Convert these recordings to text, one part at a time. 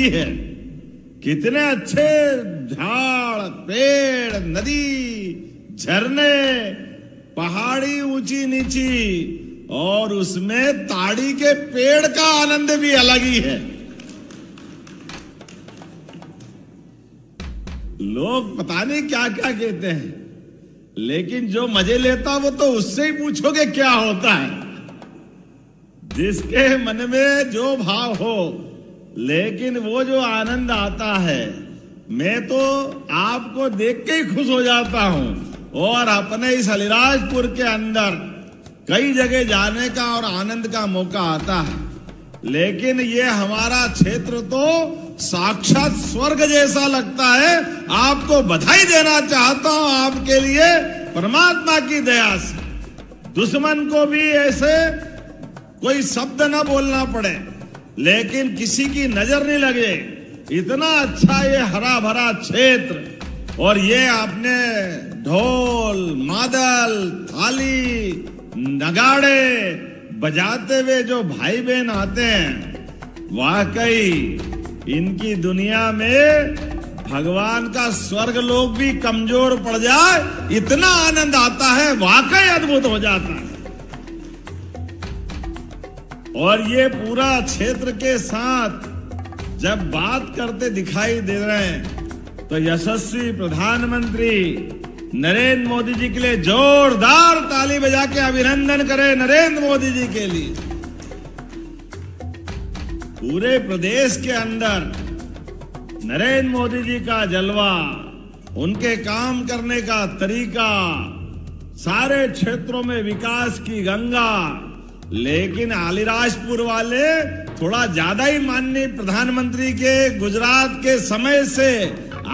है। कितने अच्छे झाड़, पेड़, नदी, झरने, पहाड़ी ऊंची नीची, और उसमें ताड़ी के पेड़ का आनंद भी अलग ही है। लोग पता नहीं क्या क्या कहते हैं, लेकिन जो मजे लेता वो तो उससे ही पूछोगे क्या होता है। जिसके मन में जो भाव हो, लेकिन वो जो आनंद आता है, मैं तो आपको देख के ही खुश हो जाता हूं। और अपने इस अलीराजपुर के अंदर कई जगह जाने का और आनंद का मौका आता है, लेकिन ये हमारा क्षेत्र तो साक्षात स्वर्ग जैसा लगता है। आपको बधाई देना चाहता हूं आपके लिए, परमात्मा की दया से दुश्मन को भी ऐसे कोई शब्द ना बोलना पड़े, लेकिन किसी की नजर नहीं लगे। इतना अच्छा ये हरा भरा क्षेत्र, और ये आपने ढोल, मादल, थाली, नगाड़े बजाते हुए जो भाई बहन आते हैं, वाकई इनकी दुनिया में भगवान का स्वर्ग लोग भी कमजोर पड़ जाए, इतना आनंद आता है, वाकई अद्भुत हो जाता है। और ये पूरा क्षेत्र के साथ जब बात करते दिखाई दे रहे हैं, तो यशस्वी प्रधानमंत्री नरेंद्र मोदी जी के लिए जोरदार ताली बजा के अभिनंदन करें। नरेंद्र मोदी जी के लिए पूरे प्रदेश के अंदर नरेंद्र मोदी जी का जलवा, उनके काम करने का तरीका, सारे क्षेत्रों में विकास की गंगा। लेकिन अलीराजपुर वाले थोड़ा ज्यादा ही माननीय प्रधानमंत्री के गुजरात के समय से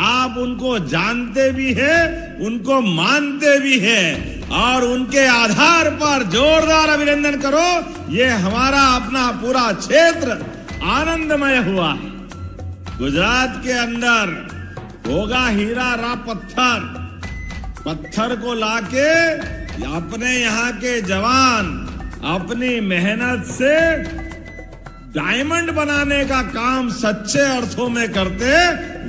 आप उनको जानते भी हैं, उनको मानते भी हैं, और उनके आधार पर जोरदार अभिनंदन करो। ये हमारा अपना पूरा क्षेत्र आनंदमय हुआ है। गुजरात के अंदर होगा हीरा रा पत्थर, पत्थर को लाके अपने यहाँ के जवान अपनी मेहनत से डायमंड बनाने का काम सच्चे अर्थों में करते,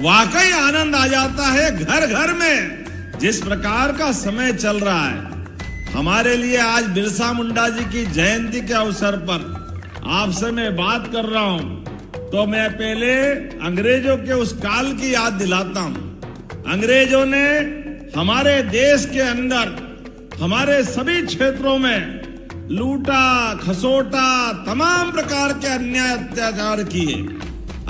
वाकई आनंद आ जाता है घर घर में। जिस प्रकार का समय चल रहा है, हमारे लिए आज बिरसा मुंडा जी की जयंती के अवसर पर आपसे मैं बात कर रहा हूं, तो मैं पहले अंग्रेजों के उस काल की याद दिलाता हूं। अंग्रेजों ने हमारे देश के अंदर हमारे सभी क्षेत्रों में लूटा, खसोटा, तमाम प्रकार के अन्याय अत्याचार किए।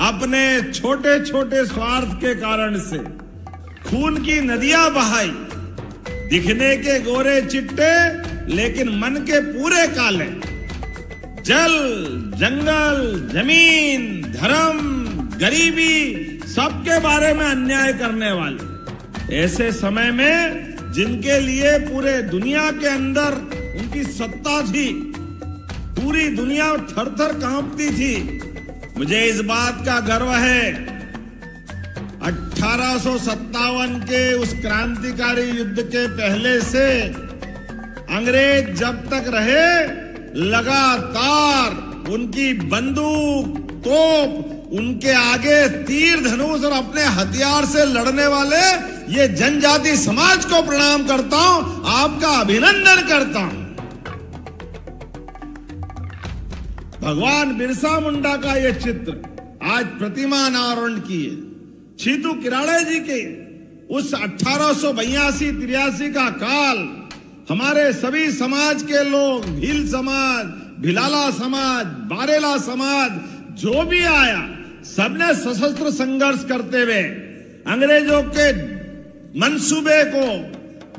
अपने छोटे छोटे स्वार्थ के कारण से खून की नदियां बहाई। दिखने के गोरे चिट्टे, लेकिन मन के पूरे काले। जल, जंगल, जमीन, धर्म, गरीबी, सबके बारे में अन्याय करने वाले। ऐसे समय में जिनके लिए पूरे दुनिया के अंदर उनकी सत्ता थी, पूरी दुनिया थर थर कांपती थी। मुझे इस बात का गर्व है, 1857 के उस क्रांतिकारी युद्ध के पहले से अंग्रेज जब तक रहे, लगातार उनकी बंदूक, तोप, उनके आगे तीर धनुष और अपने हथियार से लड़ने वाले ये जनजाति समाज को प्रणाम करता हूं, आपका अभिनंदन करता हूं। भगवान बिरसा मुंडा का ये चित्र आज प्रतिमा अनावरण की है। छीतू किराड़े जी के उस 1882-83 का काल, हमारे सभी समाज के लोग, भील समाज, भिलाला समाज, बारेला समाज, जो भी आया, सबने सशस्त्र संघर्ष करते हुए अंग्रेजों के मंसूबे को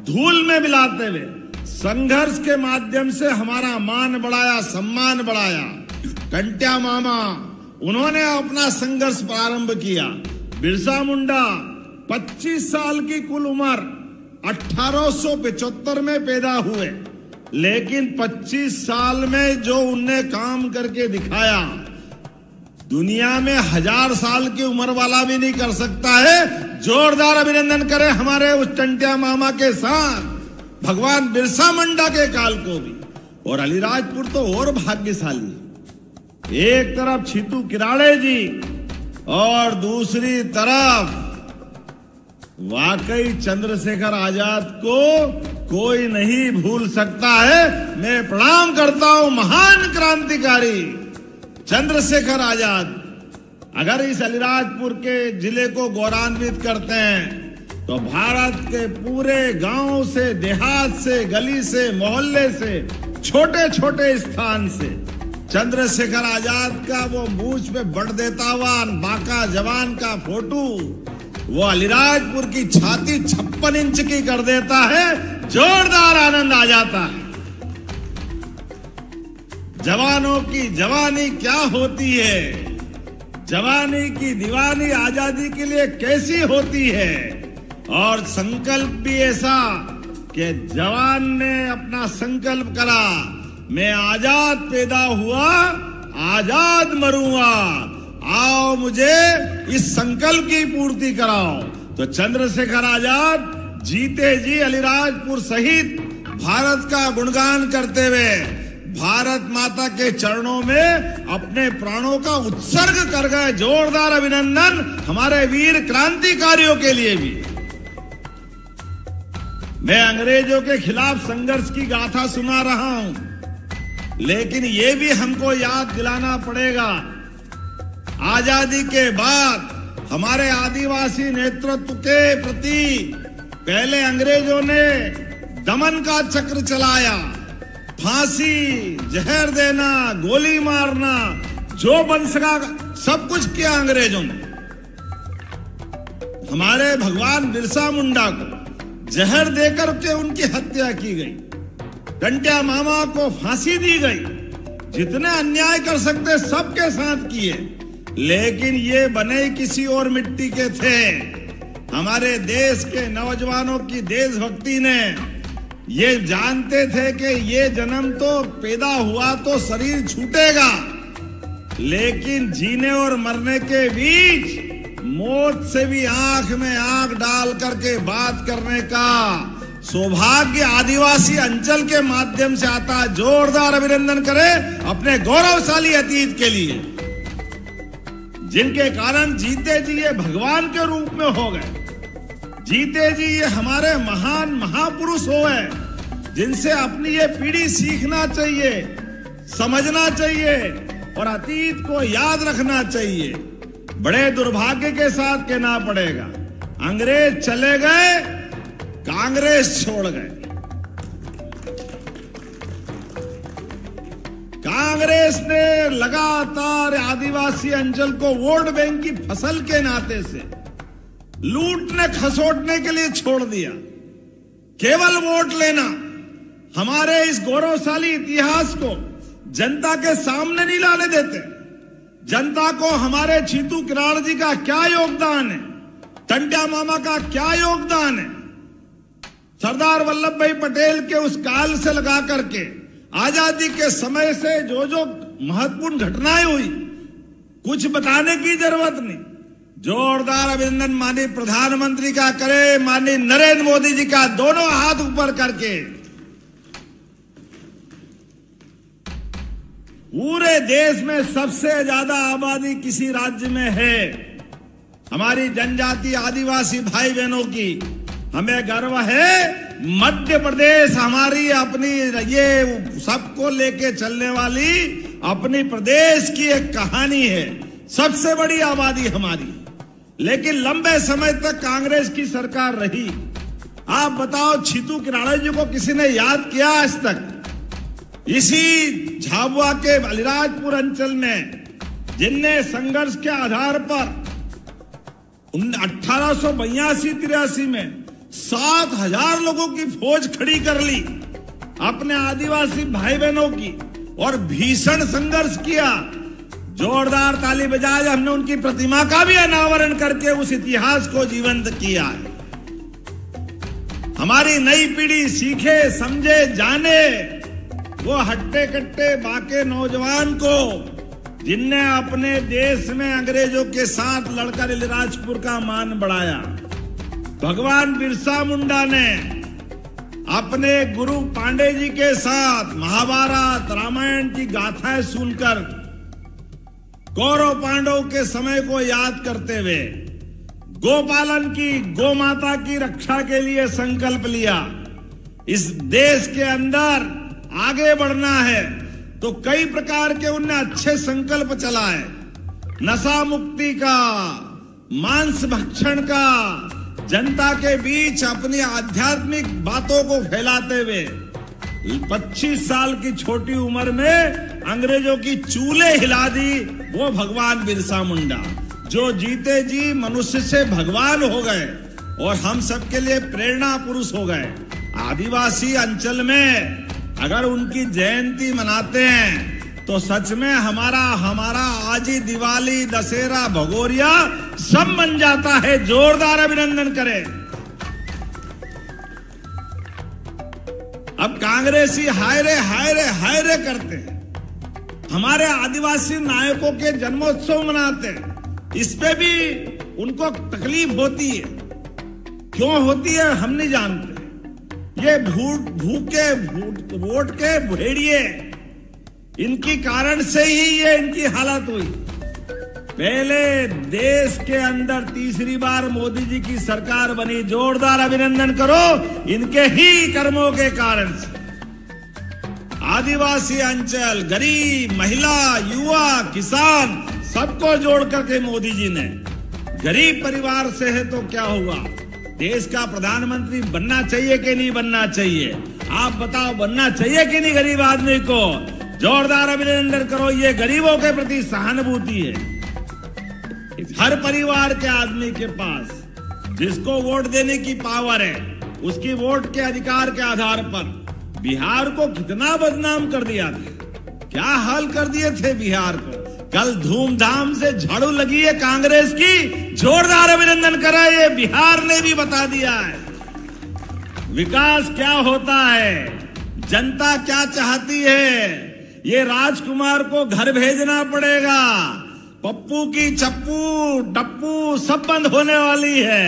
धूल में मिलाते हुए संघर्ष के माध्यम से हमारा मान बढ़ाया, सम्मान बढ़ाया। कंट्या मामा, उन्होंने अपना संघर्ष प्रारंभ किया। बिरसा मुंडा 25 साल की कुल उम्र, 1875 में पैदा हुए, लेकिन 25 साल में जो उनने काम करके दिखाया, दुनिया में 1000 साल की उम्र वाला भी नहीं कर सकता है। जोरदार अभिनंदन करें हमारे उस टंटिया मामा के साथ, भगवान बिरसा मुंडा के काल को भी। और अलीराजपुर तो और भाग्यशाली, एक तरफ छीतू किराड़े जी, और दूसरी तरफ वाकई चंद्रशेखर आजाद को कोई नहीं भूल सकता है। मैं प्रणाम करता हूं महान क्रांतिकारी चंद्रशेखर आजाद। अगर इस अलीराजपुर के जिले को गौरवान्वित करते हैं तो भारत के पूरे गांव से, देहात से, गली से, मोहल्ले से, छोटे छोटे स्थान से चंद्रशेखर आजाद का वो मूंछ पे बट देता हुआ बांका जवान का फोटो वो अलीराजपुर की छाती 56 इंच की कर देता है। जोरदार आनंद आ जाता है। जवानों की जवानी क्या होती है, जवानी की दीवानी आजादी के लिए कैसी होती है, और संकल्प भी ऐसा कि जवान ने अपना संकल्प करा, मैं आजाद पैदा हुआ आजाद मरूंगा, आओ मुझे इस संकल्प की पूर्ति कराओ। तो चंद्रशेखर आजाद जीते जी अलीराजपुर सहित भारत का गुणगान करते हुए भारत माता के चरणों में अपने प्राणों का उत्सर्ग कर गए। जोरदार अभिनंदन हमारे वीर क्रांतिकारियों के लिए भी। मैं अंग्रेजों के खिलाफ संघर्ष की गाथा सुना रहा हूं, लेकिन ये भी हमको याद दिलाना पड़ेगा, आजादी के बाद हमारे आदिवासी नेतृत्व के प्रति पहले अंग्रेजों ने दमन का चक्र चलाया, फांसी, जहर देना, गोली मारना, जो बन सका सब कुछ किया अंग्रेजों ने। हमारे भगवान बिरसा मुंडा को जहर देकर के उनकी हत्या की गई, टंट्या मामा को फांसी दी गई, जितने अन्याय कर सकते सबके साथ किए, लेकिन ये बने किसी और मिट्टी के थे। हमारे देश के नौजवानों की देशभक्ति ने ये जानते थे कि ये जन्म तो पैदा हुआ तो शरीर छूटेगा, लेकिन जीने और मरने के बीच मौत से भी आंख में आंख डाल करके बात करने का सौभाग्य आदिवासी अंचल के माध्यम से आता है। जोरदार अभिनंदन करें अपने गौरवशाली अतीत के लिए, जिनके कारण जीते जी ये भगवान के रूप में हो गए, जीते जी ये हमारे महान महापुरुष हो गए, जिनसे अपनी ये पीढ़ी सीखना चाहिए, समझना चाहिए और अतीत को याद रखना चाहिए। बड़े दुर्भाग्य के साथ कहना पड़ेगा, अंग्रेज चले गए, कांग्रेस छोड़ गए। कांग्रेस ने लगातार आदिवासी अंचल को वोट बैंक की फसल के नाते से लूटने खसोटने के लिए छोड़ दिया, केवल वोट लेना। हमारे इस गौरवशाली इतिहास को जनता के सामने नहीं लाने देते। जनता को हमारे छीतू किराड़ जी का क्या योगदान है, टंट्या मामा का क्या योगदान है, सरदार वल्लभ भाई पटेल के उस काल से लगा करके आजादी के समय से जो जो महत्वपूर्ण घटनाएं हुई, कुछ बताने की जरूरत नहीं। जोरदार अभिनंदन माननीय प्रधानमंत्री का करे, माननीय नरेंद्र मोदी जी का, दोनों हाथ ऊपर करके। पूरे देश में सबसे ज्यादा आबादी किसी राज्य में है हमारी जनजाति आदिवासी भाई बहनों की, हमें गर्व है। मध्य प्रदेश हमारी अपनी ये सबको लेके चलने वाली अपनी प्रदेश की एक कहानी है, सबसे बड़ी आबादी हमारी। लेकिन लंबे समय तक कांग्रेस की सरकार रही। आप बताओ, छीतू किराड़ा जी को किसी ने याद किया आज तक? इसी झाबुआ के अलीराजपुर अंचल में जिनने संघर्ष के आधार पर 1882-83 में 7,000 लोगों की फौज खड़ी कर ली अपने आदिवासी भाई बहनों की और भीषण संघर्ष किया। जोरदार ताली बजाए हमने उनकी प्रतिमा का भी अनावरण करके उस इतिहास को जीवंत किया है। हमारी नई पीढ़ी सीखे, समझे, जाने वो हट्टे कट्टे बाके नौजवान को जिनने अपने देश में अंग्रेजों के साथ लड़कर अलीराजपुर का मान बढ़ाया। भगवान बिरसा मुंडा ने अपने गुरु पांडे जी के साथ महाभारत रामायण की गाथाएं सुनकर कौरव पांडव के समय को याद करते हुए गोपालन की, गौ माता की रक्षा के लिए संकल्प लिया। इस देश के अंदर आगे बढ़ना है तो कई प्रकार के उनने अच्छे संकल्प चलाए। नशा मुक्ति का, मांस भक्षण का, जनता के बीच अपनी आध्यात्मिक बातों को फैलाते हुए 25 साल की छोटी उम्र में अंग्रेजों की चूल्हे हिला दी वो भगवान बिरसा मुंडा, जो जीते जी मनुष्य से भगवान हो गए और हम सबके लिए प्रेरणा पुरुष हो गए। आदिवासी अंचल में अगर उनकी जयंती मनाते हैं तो सच में हमारा आज ही दिवाली, दशहरा, भगोरिया सब बन जाता है। जोरदार अभिनंदन करें। अब कांग्रेसी हाय रे करते हैं, हमारे आदिवासी नायकों के जन्मोत्सव मनाते हैं। इस पे भी उनको तकलीफ होती है। क्यों होती है हम नहीं जानते। ये भूखे वोट के भेड़िए, इनकी कारण से ही ये इनकी हालत हुई। पहले देश के अंदर तीसरी बार मोदी जी की सरकार बनी, जोरदार अभिनंदन करो इनके ही कर्मों के कारण से। आदिवासी अंचल, गरीब, महिला, युवा, किसान सबको जोड़ करके मोदी जी ने, गरीब परिवार से है तो क्या हुआ, देश का प्रधानमंत्री बनना चाहिए कि नहीं बनना चाहिए? आप बताओ, बनना चाहिए कि नहीं गरीब आदमी को? जोरदार अभिनंदन करो। ये गरीबों के प्रति सहानुभूति है। हर परिवार के आदमी के पास जिसको वोट देने की पावर है, उसकी वोट के अधिकार के आधार पर बिहार को कितना बदनाम कर दिया था, क्या हाल कर दिए थे बिहार को। कल धूमधाम से झाड़ू लगी है कांग्रेस की, जोरदार अभिनंदन करा। ये बिहार ने भी बता दिया है विकास क्या होता है, जनता क्या चाहती है। ये राजकुमार को घर भेजना पड़ेगा। पप्पू की चप्पू टप्पू सब बंद होने वाली है।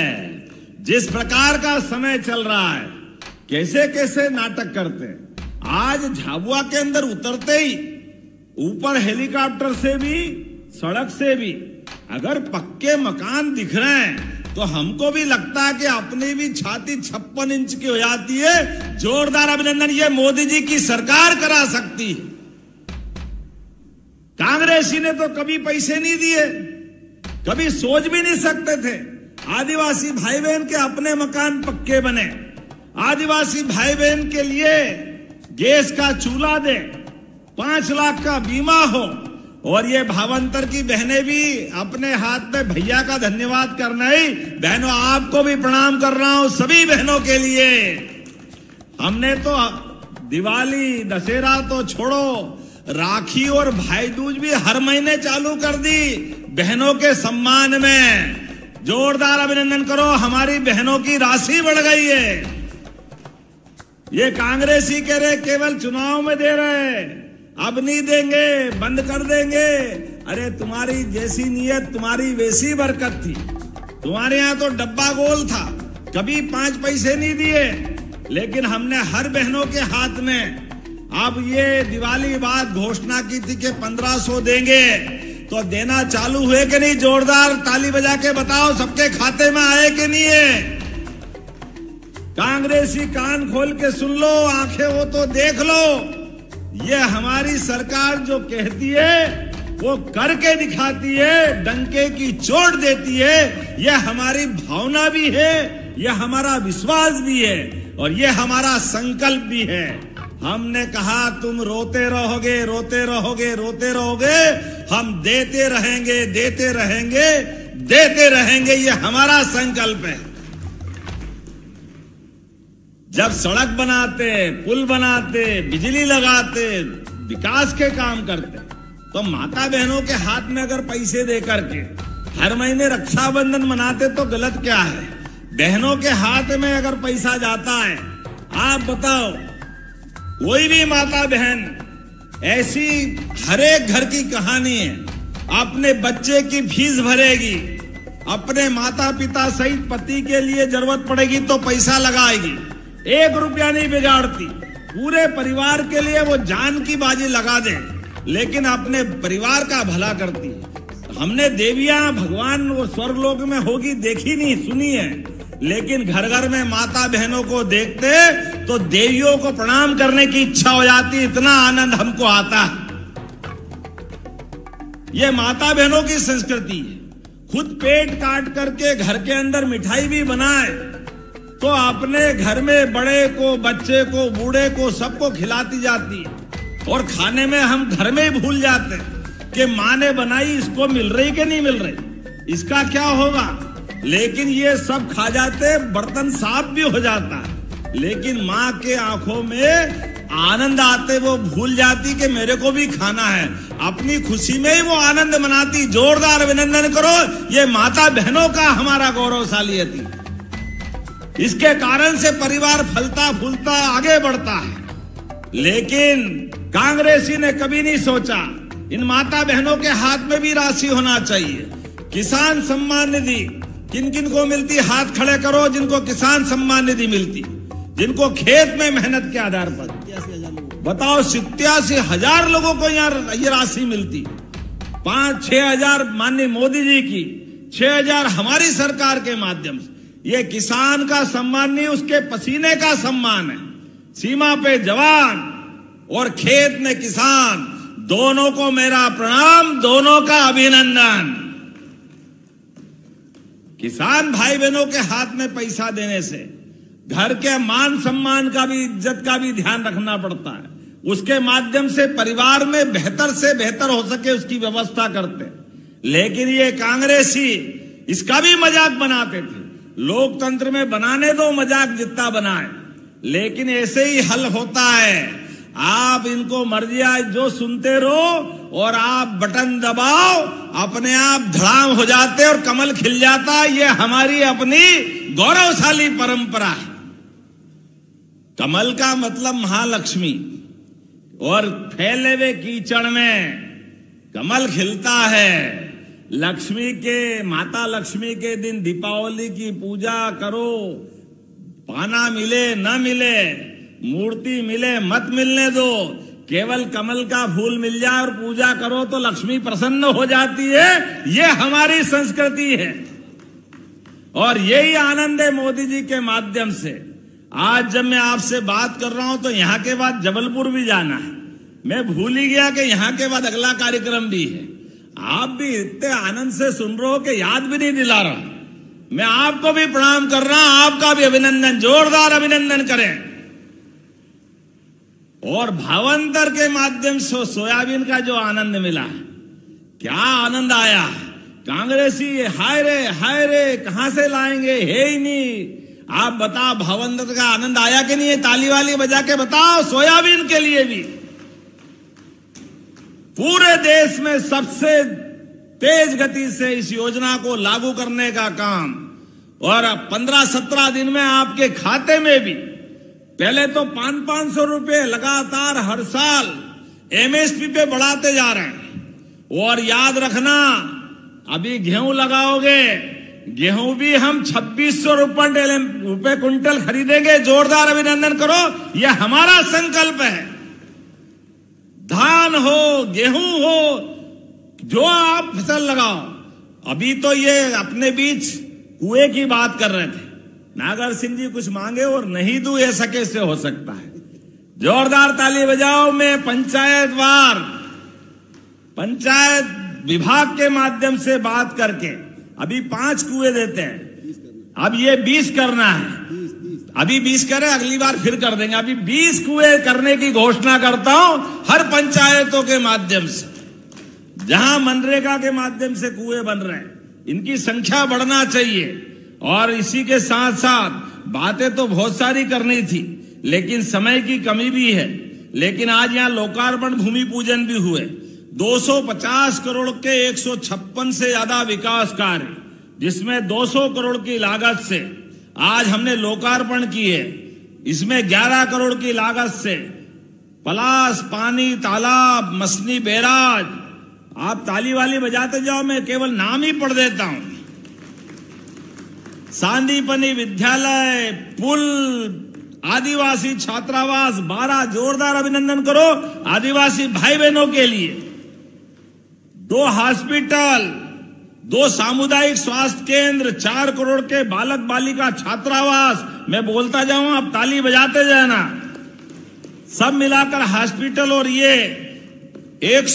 जिस प्रकार का समय चल रहा है, कैसे कैसे नाटक करते हैं। आज झाबुआ के अंदर उतरते ही ऊपर हेलीकॉप्टर से भी, सड़क से भी अगर पक्के मकान दिख रहे हैं तो हमको भी लगता है कि अपनी भी छाती 56 इंच की हो जाती है। जोरदार अभिनंदन, ये मोदी जी की सरकार करा सकती है। कांग्रेसी ने तो कभी पैसे नहीं दिए, कभी सोच भी नहीं सकते थे। आदिवासी भाई बहन के अपने मकान पक्के बने, आदिवासी भाई बहन के लिए गैस का चूल्हा दे, 5 लाख का बीमा हो। और ये भावांतर की बहनें भी अपने हाथ में भैया का धन्यवाद करना ही। बहनों, आपको भी प्रणाम कर रहा हूं, सभी बहनों के लिए। हमने तो दिवाली, दशहरा तो छोड़ो, राखी और भाई दूज भी हर महीने चालू कर दी बहनों के सम्मान में। जोरदार अभिनंदन करो, हमारी बहनों की राशि बढ़ गई है। ये कांग्रेसी कह रहे केवल चुनाव में दे रहे, अब नहीं देंगे, बंद कर देंगे। अरे तुम्हारी जैसी नीयत तुम्हारी वैसी बरकत थी। तुम्हारे यहां तो डब्बा गोल था, कभी 5 पैसे नहीं दिए, लेकिन हमने हर बहनों के हाथ में अब ये दिवाली बाद घोषणा की थी कि 1500 देंगे, तो देना चालू हुए कि नहीं? जोरदार ताली बजा के बताओ, सबके खाते में आए कि नहीं है? कांग्रेसी कान खोल के सुन लो, आंखें हो तो देख लो। ये हमारी सरकार जो कहती है वो करके दिखाती है, डंके की चोट देती है। ये हमारी भावना भी है, ये हमारा विश्वास भी है और ये हमारा संकल्प भी है। हमने कहा तुम रोते रहोगे, रोते रहोगे, रोते रहोगे, हम देते रहेंगे, देते रहेंगे, देते रहेंगे। ये हमारा संकल्प है। जब सड़क बनाते, पुल बनाते, बिजली लगाते, विकास के काम करते, तो माता बहनों के हाथ में अगर पैसे दे करके हर महीने रक्षाबंधन मनाते तो गलत क्या है? बहनों के हाथ में अगर पैसा जाता है, आप बताओ, कोई भी माता बहन, ऐसी हर एक घर की कहानी है, अपने बच्चे की फीस भरेगी, अपने माता पिता सहित पति के लिए जरूरत पड़ेगी तो पैसा लगाएगी, 1 रुपया नहीं बिगाड़ती, पूरे परिवार के लिए वो जान की बाजी लगा दे, लेकिन अपने परिवार का भला करती है। हमने देवियां भगवान वो स्वर्गलोक में होगी देखी नहीं, सुनी है, लेकिन घर घर में माता बहनों को देखते तो देवियों को प्रणाम करने की इच्छा हो जाती, इतना आनंद हमको आता है। ये माता बहनों की संस्कृति है। खुद पेट काट करके घर के अंदर मिठाई भी बनाए तो अपने घर में बड़े को, बच्चे को, बूढ़े को, सबको खिलाती जाती है। और खाने में हम घर में ही भूल जाते हैं कि माँ ने बनाई, इसको मिल रही कि नहीं मिल रही, इसका क्या होगा। लेकिन ये सब खा जाते, बर्तन साफ भी हो जाता है, लेकिन माँ के आंखों में आनंद आते वो भूल जाती कि मेरे को भी खाना है। अपनी खुशी में ही वो आनंद मनाती। जोरदार अभिनंदन करो, ये माता बहनों का हमारा गौरवशाली थी। इसके कारण से परिवार फलता फूलता आगे बढ़ता है। लेकिन कांग्रेसी ने कभी नहीं सोचा इन माता बहनों के हाथ में भी राशि होना चाहिए। किसान सम्मान निधि किन किन को मिलती, हाथ खड़े करो जिनको किसान सम्मान निधि मिलती, जिनको खेत में मेहनत के आधार पर। बताओ 87,000 लोगों को यहाँ ये राशि मिलती। 5-6 हजार माननीय मोदी जी की, 6 हजार हमारी सरकार के माध्यम से। ये किसान का सम्मान नहीं, उसके पसीने का सम्मान है। सीमा पे जवान और खेत में किसान, दोनों को मेरा प्रणाम, दोनों का अभिनंदन। किसान भाई बहनों के हाथ में पैसा देने से घर के मान सम्मान का भी, इज्जत का भी ध्यान रखना पड़ता है। उसके माध्यम से परिवार में बेहतर से बेहतर हो सके उसकी व्यवस्था करते। लेकिन ये कांग्रेसी इसका भी मजाक बनाते थे। लोकतंत्र में बनाने दो मजाक जितना बनाए, लेकिन ऐसे ही हल होता है। आप इनको मर्जी आए जो सुनते रहो और आप बटन दबाओ, अपने आप धड़ाम हो जाते और कमल खिल जाता। ये हमारी अपनी गौरवशाली परंपरा है। कमल का मतलब महालक्ष्मी, और फैले हुए कीचड़ में कमल खिलता है। लक्ष्मी के, माता लक्ष्मी के दिन दीपावली की पूजा करो। पाना मिले न मिले, मूर्ति मिले मत मिलने दो, केवल कमल का फूल मिल जाए और पूजा करो तो लक्ष्मी प्रसन्न हो जाती है। ये हमारी संस्कृति है और यही आनंद है मोदी जी के माध्यम से। आज जब मैं आपसे बात कर रहा हूं तो यहां के बाद जबलपुर भी जाना है। मैं भूल ही गया कि यहां के बाद अगला कार्यक्रम भी है। आप भी इतने आनंद से सुन रहे हो कि याद भी नहीं दिला रहा। मैं आपको भी प्रणाम कर रहा हूं, आपका भी अभिनंदन, जोरदार अभिनंदन करें। और भावांतर के माध्यम से सोयाबीन का जो आनंद मिला, क्या आनंद आया। कांग्रेसी हाय रे कहां से लाएंगे, है ही नहीं। आप बताओ भावांतर का आनंद आया कि नहीं है? ताली वाली बजा के बताओ। सोयाबीन के लिए भी पूरे देश में सबसे तेज गति से इस योजना को लागू करने का काम, और 15-17 दिन में आपके खाते में भी। पहले तो 500-500 रुपए लगातार हर साल एमएसपी पे बढ़ाते जा रहे हैं। और याद रखना, अभी गेहूं लगाओगे, गेहूं भी हम 2600 रुपए कुंटल खरीदेंगे। जोरदार अभिनंदन करो, यह हमारा संकल्प है। धान हो, गेहूं हो, जो आप फसल लगाओ। अभी तो ये अपने बीच कुएं की बात कर रहे थे, नागर सिंह जी कुछ मांगे और नहीं दूं, ऐसा कैसे हो सकता है। जोरदार ताली बजाओ। मैं पंचायतवार, पंचायत विभाग के माध्यम से बात करके अभी 5 कुएं देते हैं। अब ये 20 करना है। अभी 20 करें, अगली बार फिर कर देंगे। अभी 20 कुएं करने की घोषणा करता हूं हर पंचायतों के माध्यम से, जहां मनरेगा के माध्यम से कुएं बन रहे हैं। इनकी संख्या बढ़ना चाहिए। और इसी के साथ साथ बातें तो बहुत सारी करनी थी, लेकिन समय की कमी भी है। लेकिन आज यहां लोकार्पण भूमि पूजन भी हुए। 250 करोड़ के 156 से ज्यादा विकास कार्य, जिसमें 200 करोड़ की लागत से आज हमने लोकार्पण किए। इसमें 11 करोड़ की लागत से पलास, पानी, तालाब, मसनी बैराज। आप ताली वाली बजाते जाओ, मैं केवल नाम ही पढ़ देता हूं। सांदीपनी विद्यालय, पुल, आदिवासी छात्रावास 12। जोरदार अभिनंदन करो आदिवासी भाई बहनों के लिए। 2 हॉस्पिटल, 2 सामुदायिक स्वास्थ्य केंद्र, 4 करोड़ के बालक बालिका छात्रावास, मैं बोलता जाऊं, आप ताली बजाते जाना। सब मिलाकर हॉस्पिटल और ये 100